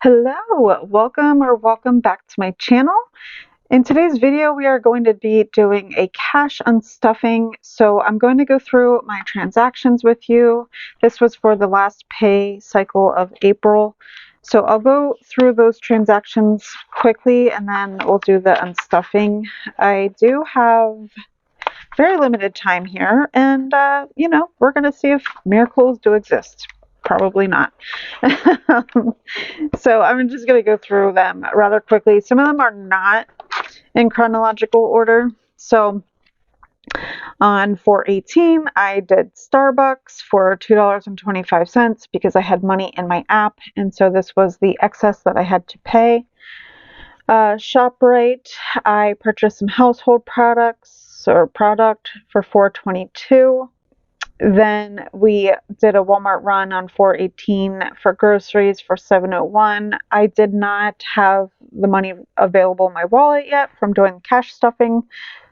Hello, welcome back to my channel. In today's video, we are going to be doing a cash unstuffing. So I'm going to go through my transactions with you. This was for the last pay cycle of April. So I'll go through those transactions quickly and then we'll do the unstuffing. I do have very limited time here and, we're going to see if miracles do exist. Probably not. So I'm just going to go through them rather quickly. Some of them are not in chronological order. So on 4/18, I did Starbucks for $2.25 because I had money in my app. And so this was the excess that I had to pay. ShopRite, I purchased some household products or product for $4.22. Then we did a Walmart run on 4/18 for groceries for $7.01. I did not have the money available in my wallet yet from doing cash stuffing.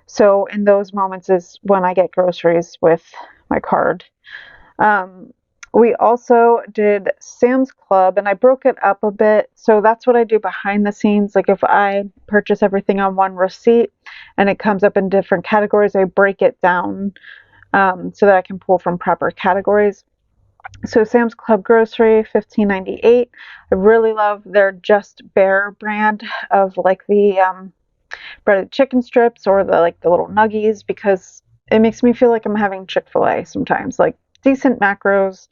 So in those moments is when I get groceries with my card. We also did Sam's Club and I broke it up a bit. So that's what I do behind the scenes. Like if I purchase everything on one receipt and it comes up in different categories, I break it down so that I can pull from proper categories. So Sam's Club grocery, $15.98. I really love their Just Bare brand of like the breaded chicken strips or the little nuggies because it makes me feel like I'm having Chick-fil-A sometimes. Like decent macros,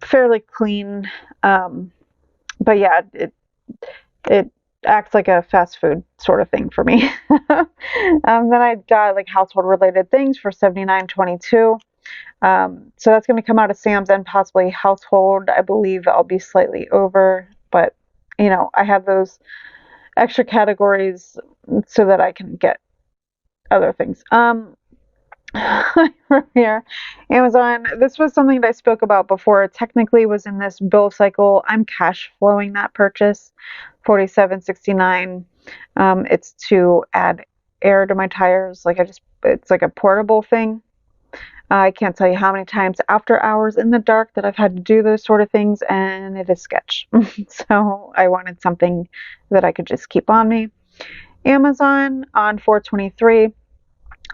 fairly clean, but yeah, it acts like a fast food sort of thing for me. Then I got like household related things for $79.22. So that's going to come out of Sam's and possibly household. I believe I'll be slightly over, but I have those extra categories so that I can get other things. From here, Amazon. This was something that I spoke about before. It technically was in this bill cycle. I'm cash flowing that purchase, $47.69. It's to add air to my tires. It's like a portable thing. I can't tell you how many times after hours in the dark that I've had to do those sort of things, and it is sketch. So I wanted something that I could just keep on me. Amazon on 4/23.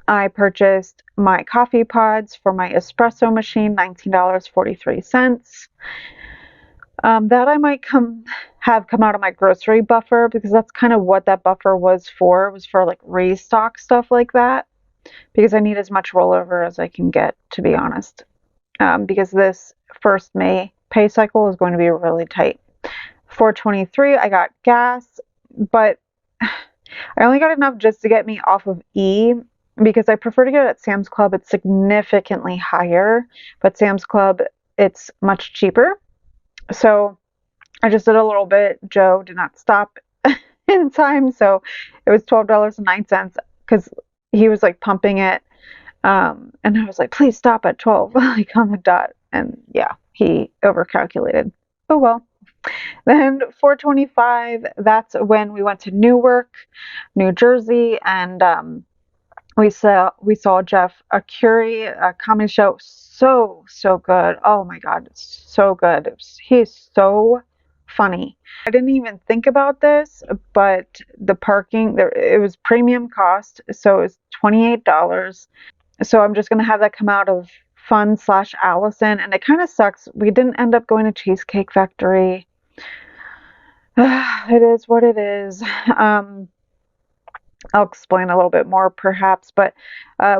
I purchased my coffee pods for my espresso machine, $19.43. That I might have come out of my grocery buffer because that's kind of what that buffer was for. It was for like restock stuff like that because I need as much rollover as I can get, to be honest. Because this first May pay cycle is going to be really tight. 4/23, I got gas, but I only got enough just to get me off of E because I prefer to get it at Sam's Club. It's significantly higher, but Sam's Club, it's much cheaper. So I just did a little bit. Joe did not stop in time, so it was $12.09 because he was like pumping it. And I was like, please stop at 12, like on the dot. And yeah, he overcalculated. Oh well. Then 4/25, that's when we went to Newark, New Jersey, and we saw Jeff Curie comedy show. So good. Oh my God, it's so good. He's so funny. I didn't even think about this, but the parking there, it was premium cost, so it was $28. So I'm just gonna have that come out of Fun/Allison, and it kind of sucks. We didn't end up going to Cheesecake Factory. It is what it is. I'll explain a little bit more perhaps, but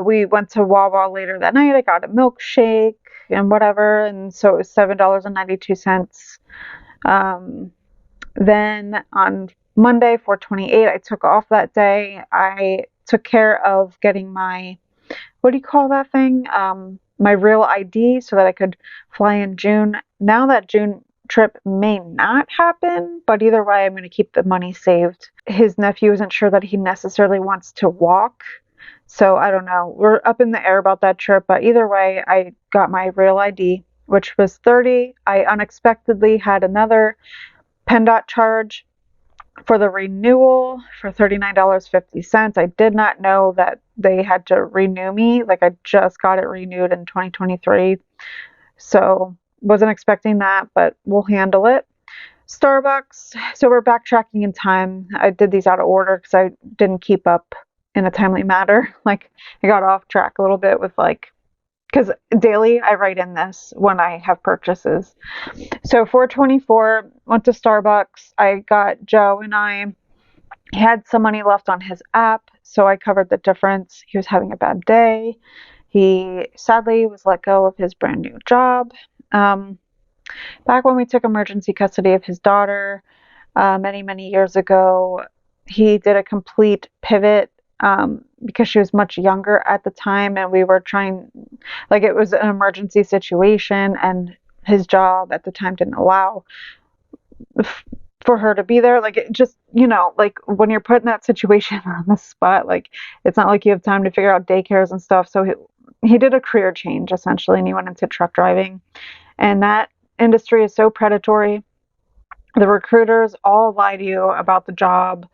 we went to Wawa later that night. I got a milkshake and whatever, and so it was $7.92. Then on Monday, 4/28, I took off that day. I took care of getting my, what do you call that thing? My real ID so that I could fly in June. Now that June trip may not happen, but either way, I'm going to keep the money saved. His nephew isn't sure that he necessarily wants to walk, so I don't know. We're up in the air about that trip, but either way, I got my real ID, which was $30. I unexpectedly had another PennDOT charge for the renewal for $39.50. I did not know that they had to renew me. Like I just got it renewed in 2023, so wasn't expecting that, but we'll handle it. Starbucks. So we're backtracking in time. I did these out of order because I didn't keep up in a timely manner. Like I got off track a little bit with like, because daily I write in this when I have purchases. So 424 went to Starbucks. I got Joe and he had some money left on his app, so I covered the difference. He was having a bad day. He sadly was let go of his brand new job. Back when we took emergency custody of his daughter many, many years ago, he did a complete pivot because she was much younger at the time, and we were trying, like, it was an emergency situation, and his job at the time didn't allow for her to be there. Like, it just, like when you're put in that situation on the spot, like, it's not like you have time to figure out daycares and stuff. So he did a career change essentially, and he went into truck driving. And that industry is so predatory. The recruiters all lie to you about the job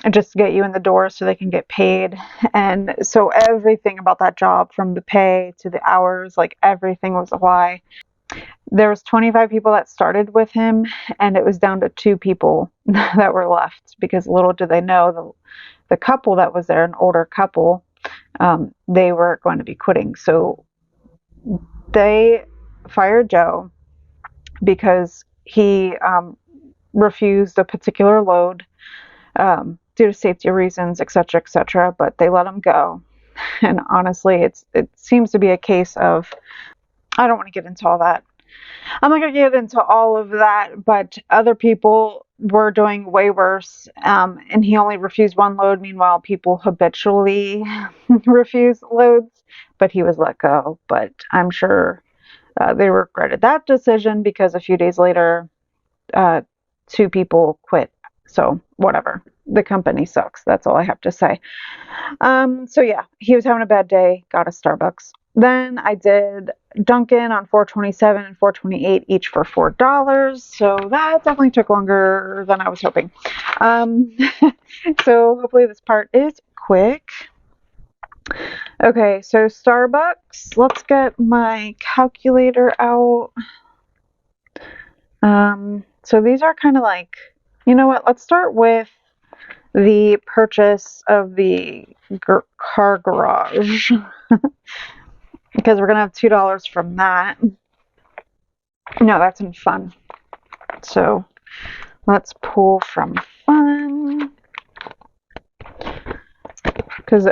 and just to get you in the door so they can get paid. And so everything about that job, from the pay to the hours, like everything was a lie. There was 25 people that started with him, and it was down to 2 people that were left, because little did they know the couple that was there, an older couple, they were going to be quitting. So they fired Joe because he refused a particular load due to safety reasons, etc., etc. But they let him go. And honestly, it seems to be a case of, I don't want to get into all that. I'm not going to get into all of that, but other people were doing way worse, and he only refused 1 load. Meanwhile, people habitually refuse loads, but he was let go. But I'm sure they regretted that decision, because a few days later, 2 people quit. So whatever. The company sucks. That's all I have to say. So yeah, he was having a bad day, got a Starbucks. Then I did Dunkin' on 427 and 428 each for $4. So that definitely took longer than I was hoping. So hopefully this part is quick. Okay, so Starbucks. Let's get my calculator out. So these are kind of like, you know what? Let's start with the purchase of the car garage. Because we're going to have $2 from that. No, that's in fun. So let's pull from fun. Because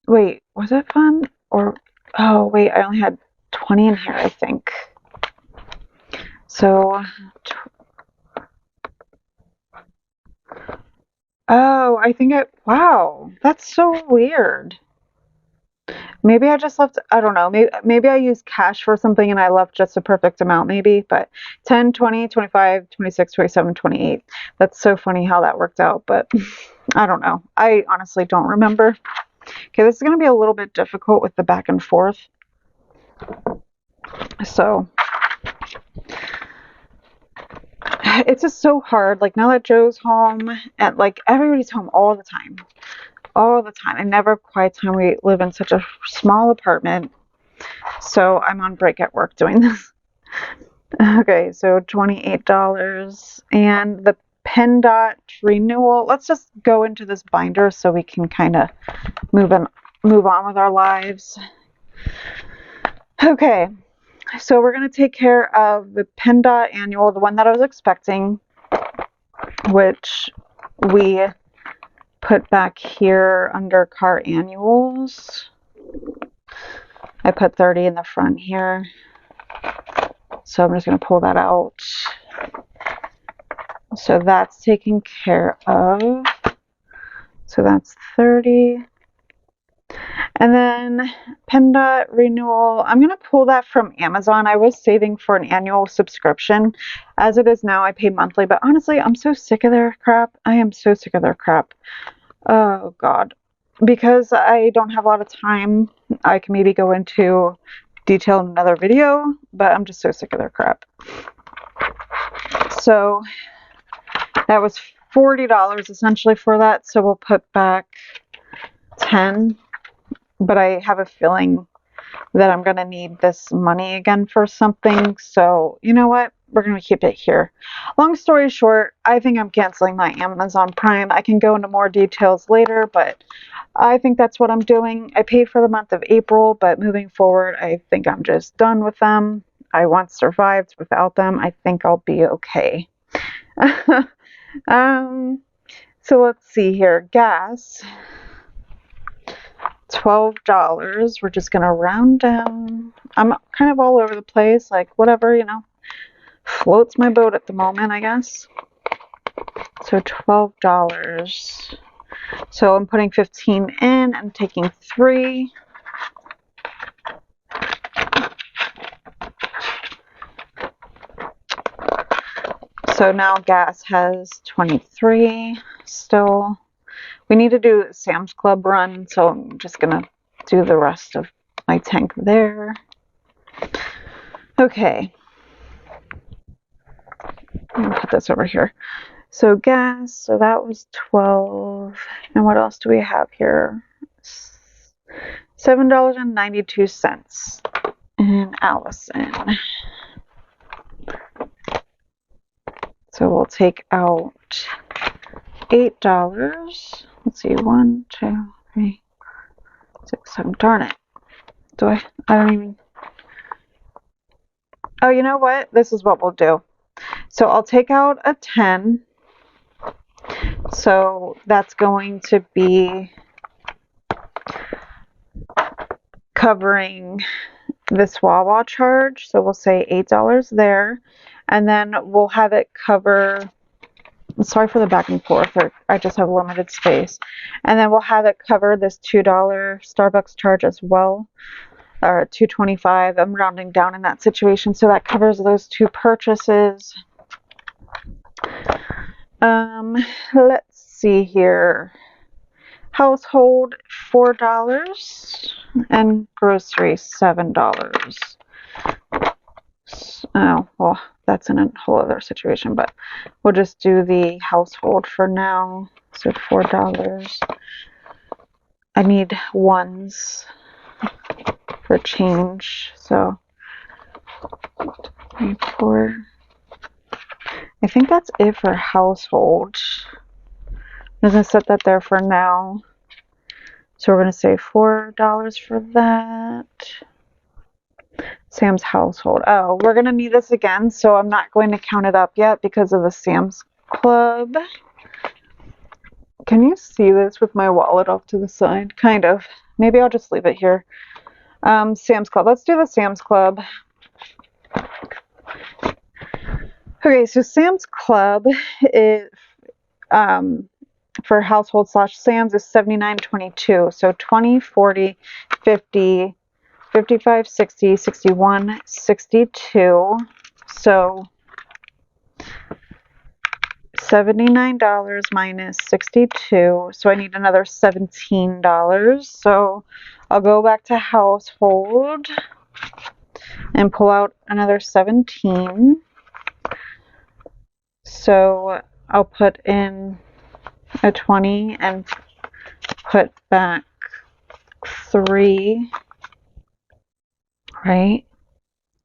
wait, was it fun? Or, oh, wait, I only had 20 in here, I think. So, oh, I think wow, that's so weird. Maybe I just left, I don't know, maybe I used cash for something and I left just a perfect amount, maybe, but 10, 20, 25, 26, 27, 28. That's so funny how that worked out, but I don't know. I honestly don't remember. Okay, this is going to be a little bit difficult with the back and forth. So, it's just so hard. Like, now that Joe's home, and like everybody's home all the time. All the time. And never quiet time. We live in such a small apartment. So I'm on break at work doing this. Okay, so $28. And the PennDOT renewal. Let's just go into this binder so we can kind of move on with our lives. Okay, so we're going to take care of the PennDOT annual, the one that I was expecting, which we put back here under car annuals. I put 30 in the front here. So I'm just going to pull that out. So that's taken care of. So that's 30. And then PennDOT renewal, I'm going to pull that from Amazon. I was saving for an annual subscription. As it is now, I pay monthly. But honestly, I'm so sick of their crap. I am so sick of their crap. Oh, God. Because I don't have a lot of time, I can maybe go into detail in another video. But I'm just so sick of their crap. So that was $40 essentially for that. So we'll put back 10. But I have a feeling that I'm going to need this money again for something. So, you know what? we're going to keep it here. Long story short, I think I'm canceling my Amazon Prime. I can go into more details later, but I think that's what I'm doing. I paid for the month of April, but moving forward, I think I'm just done with them. I once survived without them. I think I'll be okay. So let's see here. Gas, $12. We're just going to round down. I'm kind of all over the place, like whatever, you know, floats my boat at the moment, I guess. So $12. So I'm putting 15 in and taking 3. So now gas has 23 still. We need to do Sam's Club run, so I'm just gonna do the rest of my tank there. Okay. I'm gonna put this over here. So gas, so that was 12. And what else do we have here? $7.92. And Allison. So we'll take out $8. Let's see, 1, 2, 3, 6, 7. Darn it. I don't even. Oh, you know what? This is what we'll do. So I'll take out a 10. So that's going to be covering this Wawa charge. So we'll say $8 there. And then we'll have it cover. Sorry for the back and forth. I just have limited space. And then we'll have it cover this $2 Starbucks charge as well. Or $2.25. I'm rounding down in that situation. So that covers those 2 purchases. Let's see here. Household $4 and groceries $7. Oh, well, that's in a whole other situation, but we'll just do the household for now. So $4. I need ones for change, so 4. I think that's it for household. I'm going to set that there for now. So we're going to say $4 for that. Sam's household. Oh, we're going to need this again, so I'm not going to count it up yet because of the Sam's Club. Can you see this with my wallet off to the side? Kind of. Maybe I'll just leave it here. Sam's Club. Let's do the Sam's Club. Okay, so Sam's Club is for household / Sam's is $79.22. So 20, 40, 50, 55, 60, 61, 62. So $79 minus 62. So I need another $17. So I'll go back to household and pull out another 17. So I'll put in a 20 and put back 3. Right?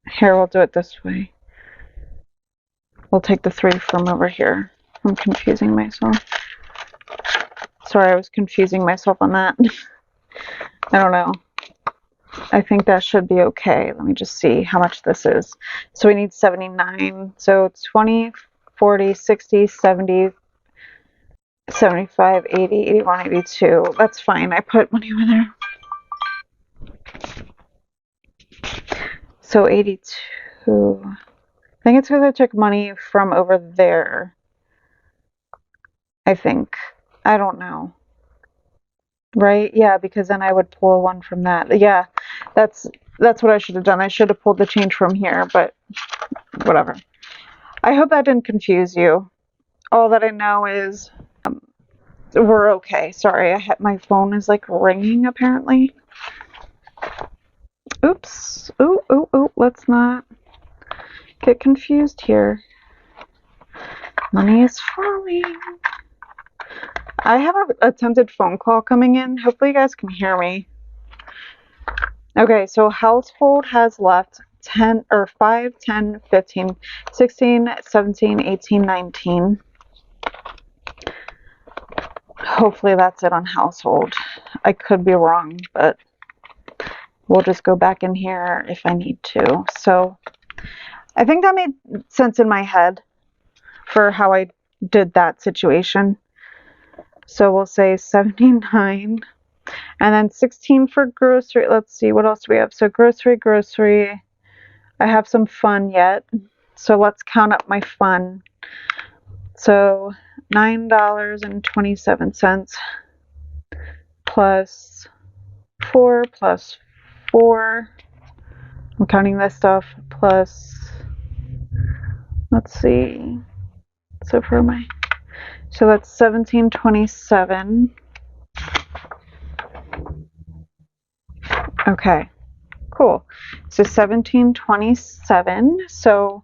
Here, we'll do it this way. We'll take the 3 from over here. I'm confusing myself. Sorry, I was confusing myself on that. I don't know. I think that should be okay. Let me just see how much this is. So we need 79. So 20, 40, 60, 70, 75, 80, 81, 82. That's fine. I put money over there. So 82. I think it's because I took money from over there. I think. I don't know. Right? Yeah, because then I would pull a 1 from that. Yeah, that's what I should have done. I should have pulled the change from here, but whatever. I hope that didn't confuse you. All that I know is we're okay. Sorry, my phone is like ringing apparently. Oops. Oh, let's not get confused here. Money is falling. I have an attempted phone call coming in. Hopefully you guys can hear me. Okay, so household has left 10 or 5, 10, 15, 16, 17, 18, 19. Hopefully that's it on household. I could be wrong, but we'll just go back in here if I need to. So I think that made sense in my head for how I did that situation. So we'll say 79 and then 16 for grocery. Let's see, what else do we have? So grocery. I have some fun yet. So let's count up my fun. So $9.27 plus 4 plus 4. I'm counting this stuff plus, let's see. So that's 1727. Okay, cool. So 1727. So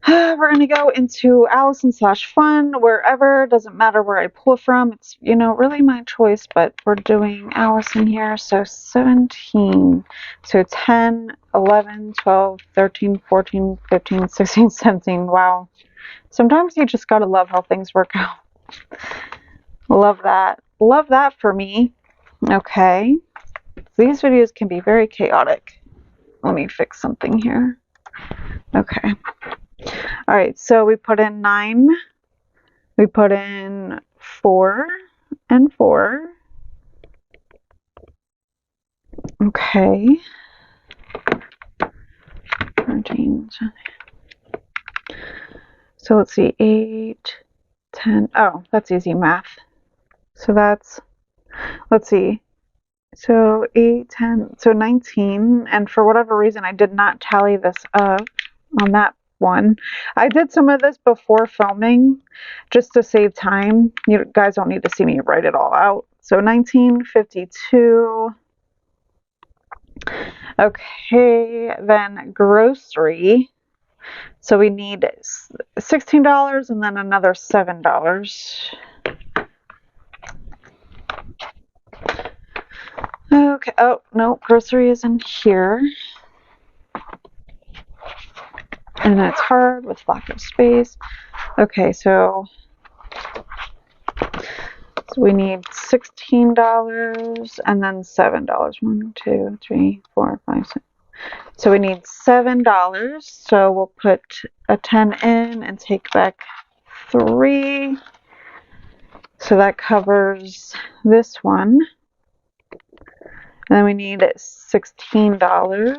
we're going to go into Allison / fun, wherever. Doesn't matter where I pull from. It's, really my choice, but we're doing Allison here. So 17. So 10, 11, 12, 13, 14, 15, 16, 17. Wow. Sometimes you just got to love how things work out. Love that. Love that for me. Okay. These videos can be very chaotic. Let me fix something here. Okay. All right, so we put in 9, we put in 4 and 4. Okay. 13. So let's see, 8, 10. Oh, that's easy math. So that's, let's see. So 8, 10, so 19. And for whatever reason, I did not tally this up on that one. I did some of this before filming just to save time. You guys don't need to see me write it all out. So 1952. Okay, then grocery. So we need $16 and then another $7. Okay, oh no, grocery is in here. And it's hard with lack of space. Okay, so we need $16 and then $7. 1, 2, 3, 4, 5, 6. So we need $7. So we'll put a 10 in and take back 3. So that covers this one. And then we need $16.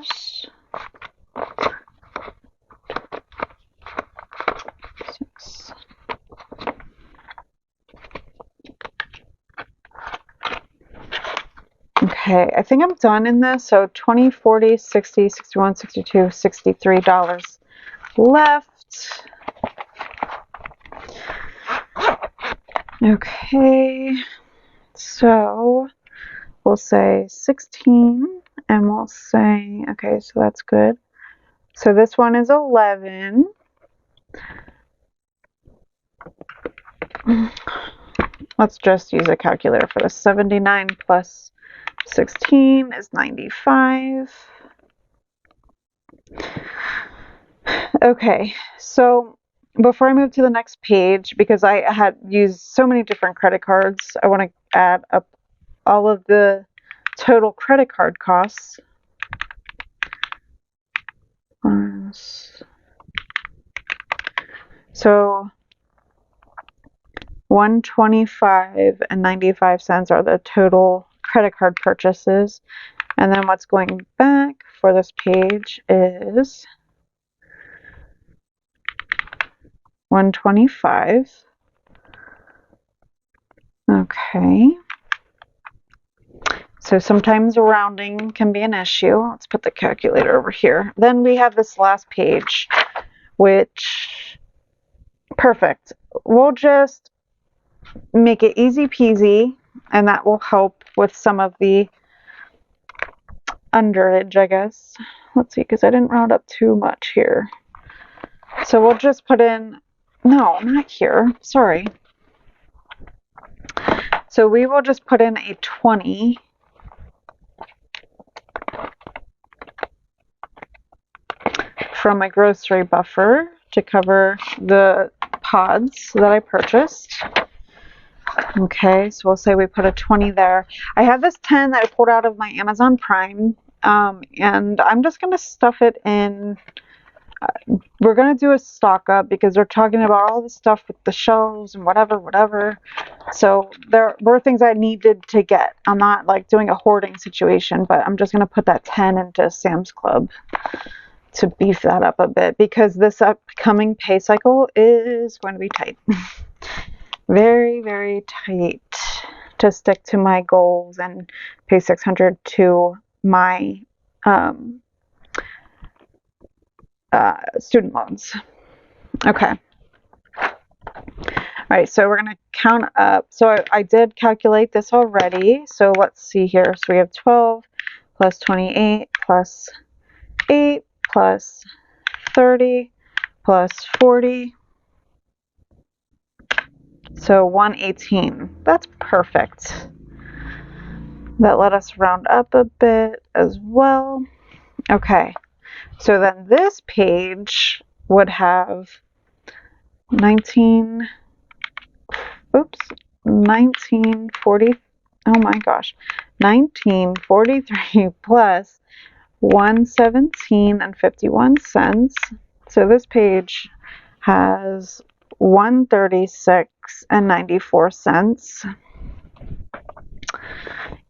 Okay, I think I'm done in this. So 20, 40, 60, 61, 62, $63 left. Okay, so we'll say 16 and we'll say, okay, so that's good. So this one is 11. Let's just use a calculator for this. 79 plus 16 is 95. Okay, so before I move to the next page, because I had used so many different credit cards, I want to add up all of the total credit card costs. So 125 and 95 cents are the total credit card purchases. And then what's going back for this page is 125. Okay. So sometimes rounding can be an issue. Let's put the calculator over here. Then we have this last page, which, perfect. We'll just make it easy peasy, and that will help with some of the underage, I guess. Let's see, because I didn't round up too much here. So we'll just put in, no, not here, sorry. So we will just put in a 20. from my grocery buffer to cover the pods that I purchased. Okay, so we'll say we put a 20 there. I have this 10 that I pulled out of my Amazon Prime, and I'm just going to stuff it in. We're going to do a stock up because they're talking about all the stuff with the shelves and whatever. So there were things I needed to get. I'm not like doing a hoarding situation, but I'm just going to put that 10 into Sam's Club to beef that up a bit because this upcoming pay cycle is going to be tight. Very, very tight to stick to my goals and pay $600 to my student loans. Okay. All right, so we're going to count up. So I did calculate this already. So let's see here. So we have 12 plus 28 plus 8 plus 30 plus 40. So 118. That's perfect. That let us round up a bit as well. Okay. So then this page would have 1940, oh my gosh, 1943 plus 117 and 51 cents. So this page has 136 and 94 cents.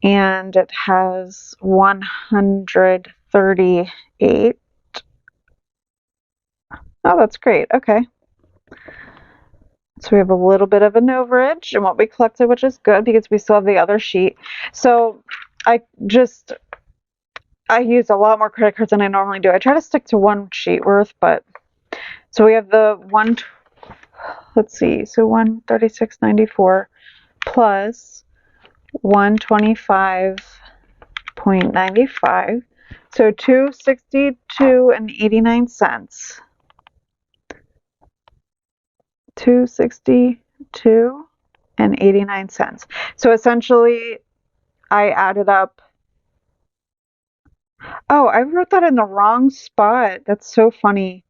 And it has 138. Oh, that's great. Okay. So we have a little bit of an overage in what we collected, which is good because we still have the other sheet. So I used a lot more credit cards than I normally do. I try to stick to one sheet worth, but so we have the let's see, so 136.94 plus 125.95. So 262 and 89 cents. 262 and 89 cents. So essentially I added up. Oh, I wrote that in the wrong spot. That's so funny.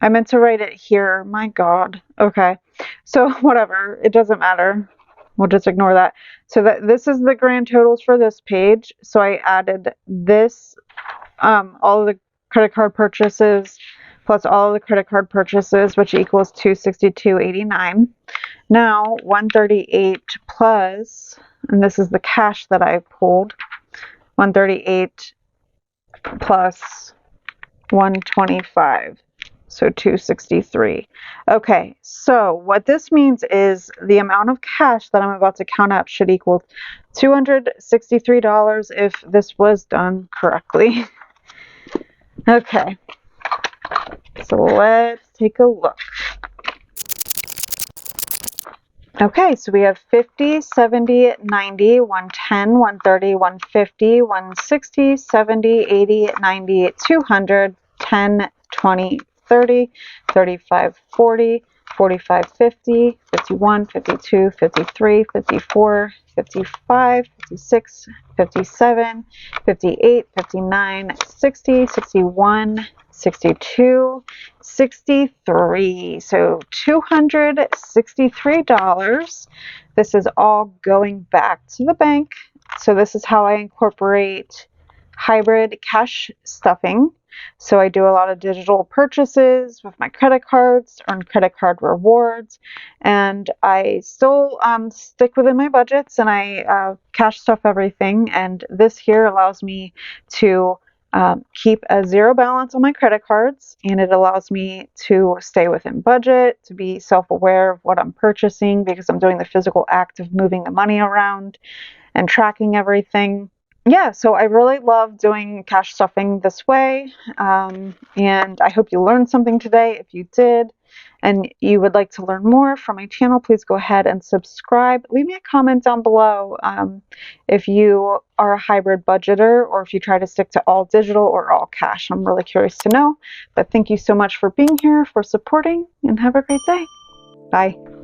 I meant to write it here. My God. Okay. So whatever. It doesn't matter. We'll just ignore that. So this is the grand totals for this page. So I added this, all of the credit card purchases plus all of the credit card purchases, which equals 262.89. Now 138 plus, and this is the cash that I pulled, 138 plus 125. So 263. Okay, so what this means is the amount of cash that I'm about to count up should equal $263 if this was done correctly. Okay, so let's take a look. Okay, so we have 50, 70, 90, 110, 130, 150, 160, 70, 80, 90, 200, 10, 20, 30, 35, 40, 45, 50, 51, 52, 53, 54, 55, 56, 57, 58, 59, 60, 61, 62, 63. So $263. This is all going back to the bank. So this is how I incorporate hybrid cash stuffing. So I do a lot of digital purchases with my credit cards, earn credit card rewards, and I still stick within my budgets and I cash stuff everything. And this here allows me to keep a zero balance on my credit cards, and it allows me to stay within budget, to be self-aware of what I'm purchasing because I'm doing the physical act of moving the money around and tracking everything. Yeah, so I really love doing cash stuffing this way, and I hope you learned something today. If you did, and you would like to learn more from my channel, please go ahead and subscribe. Leave me a comment down below if you are a hybrid budgeter or if you try to stick to all digital or all cash. I'm really curious to know, but thank you so much for being here, for supporting, and have a great day. Bye.